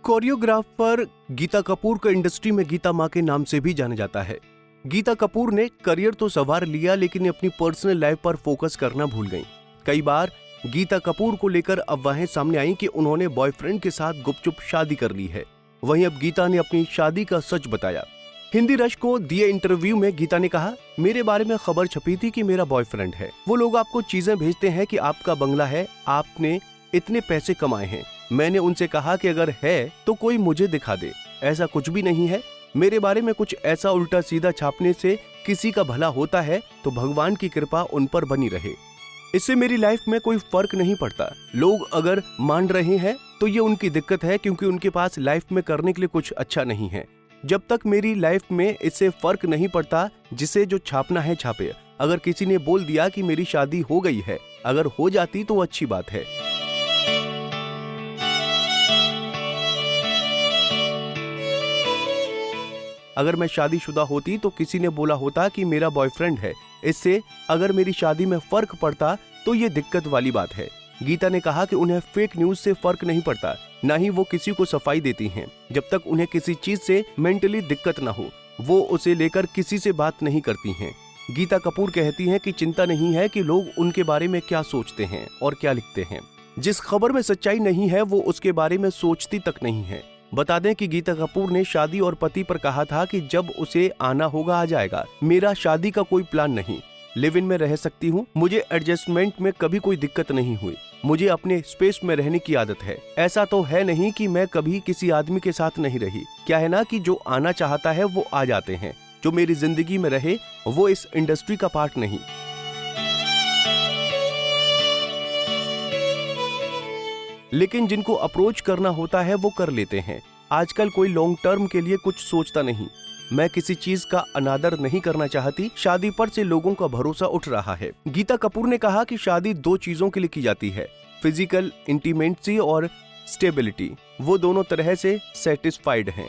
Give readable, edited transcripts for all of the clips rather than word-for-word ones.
Choreographer Geeta Kapoor को industry में गीता माँ के नाम से भी जाना जाता है। गीता कपूर ने करियर तो संवार लिया लेकिन अपनी पर्सनल लाइफ पर फोकस करना भूल गईं। कई बार गीता कपूर को लेकर अफवाहें सामने आई कि उन्होंने बॉयफ्रेंड के साथ गुपचुप शादी कर ली है। वहीं अब गीता ने अपनी शादी का सच बताया। हिंदी रश को दिए इंटरव्यू में गीता ने कहा, मेरे बारे में खबर छपी थी कि मेरा बॉयफ्रेंड है। वो लोग आपको चीजें भेजते हैं कि आपका बंगला है, आपने इतने पैसे कमाए हैं। मैंने उनसे कहा कि अगर है तो कोई मुझे दिखा दे। ऐसा कुछ भी नहीं है। मेरे बारे में कुछ ऐसा उल्टा सीधा छापने से किसी का भला होता है तो भगवान की कृपा उन पर बनी रहे। इससे मेरी लाइफ में कोई फर्क नहीं पड़ता। लोग अगर मान रहे हैं तो ये उनकी दिक्कत है, क्योंकि उनके पास लाइफ में करने के लिए कुछ अच्छा नहीं है। जब तक मेरी लाइफ में इससे फर्क नहीं पड़ता, जिसे जो छापना है छापे। अगर किसी ने बोल दिया कि मेरी शादी हो गई है, अगर हो जाती तो अच्छी बात है। अगर मैं शादीशुदा होती तो किसी ने बोला होता कि मेरा बॉयफ्रेंड है। इससे अगर मेरी शादी में फर्क पड़ता तो ये दिक्कत वाली बात है। गीता ने कहा कि उन्हें फेक न्यूज से फर्क नहीं पड़ता, ना ही वो किसी को सफाई देती हैं। जब तक उन्हें किसी चीज से मेंटली दिक्कत ना हो, वो उसे लेकर किसी से बात नहीं करती हैं। गीता कपूर कहती हैं कि चिंता नहीं है कि लोग उनके बारे में क्या सोचते हैं और क्या लिखते हैं। जिस खबर में सच्चाई नहीं है वो उसके बारे में सोचती तक नहीं है। बता दें कि गीता कपूर ने शादी और पति पर कहा था कि जब उसे आना होगा आ जाएगा। मेरा शादी का कोई प्लान नहीं, लिव इन में रह सकती हूँ। मुझे एडजस्टमेंट में कभी कोई दिक्कत नहीं हुई। मुझे अपने स्पेस में रहने की आदत है। ऐसा तो है नहीं कि मैं कभी किसी आदमी के साथ नहीं रही। क्या है ना कि जो आना चाहता है वो आ जाते हैं। जो मेरी जिंदगी में रहे वो इस इंडस्ट्री का पार्ट नहीं। लेकिन जिनको अप्रोच करना होता है वो कर लेते हैं। आजकल कोई लॉन्ग टर्म के लिए कुछ सोचता नहीं। मैं किसी चीज का अनादर नहीं करना चाहती। शादी पर से लोगों का भरोसा उठ रहा है। गीता कपूर ने कहा कि शादी दो चीजों के लिए की जाती है, फिजिकल इंटीमेसी और स्टेबिलिटी। वो दोनों तरह से सेटिस्फाइड हैं।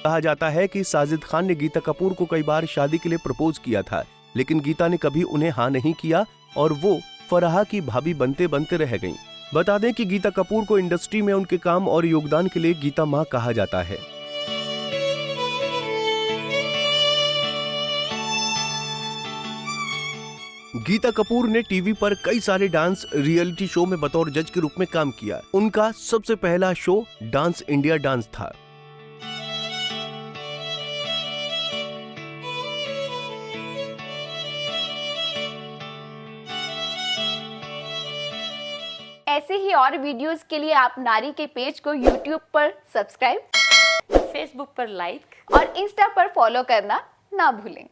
कहा जाता है कि साजिद खान ने गीता कपूर को कई बार शादी के लिए प्रपोज किया था, लेकिन गीता ने कभी उन्हें हाँ नहीं किया और वो फराह की भाभी बनते बनते रह गईं। बता दें कि गीता कपूर को इंडस्ट्री में उनके काम और योगदान के लिए गीता माँ कहा जाता है। गीता कपूर ने टीवी पर कई सारे डांस रियलिटी शो में बतौर जज के रूप में काम किया। उनका सबसे पहला शो डांस इंडिया डांस था। ऐसे ही और वीडियोस के लिए आप नारी के पेज को YouTube पर सब्सक्राइब, फेसबुक पर लाइक और इंस्टा पर फॉलो करना ना भूलें।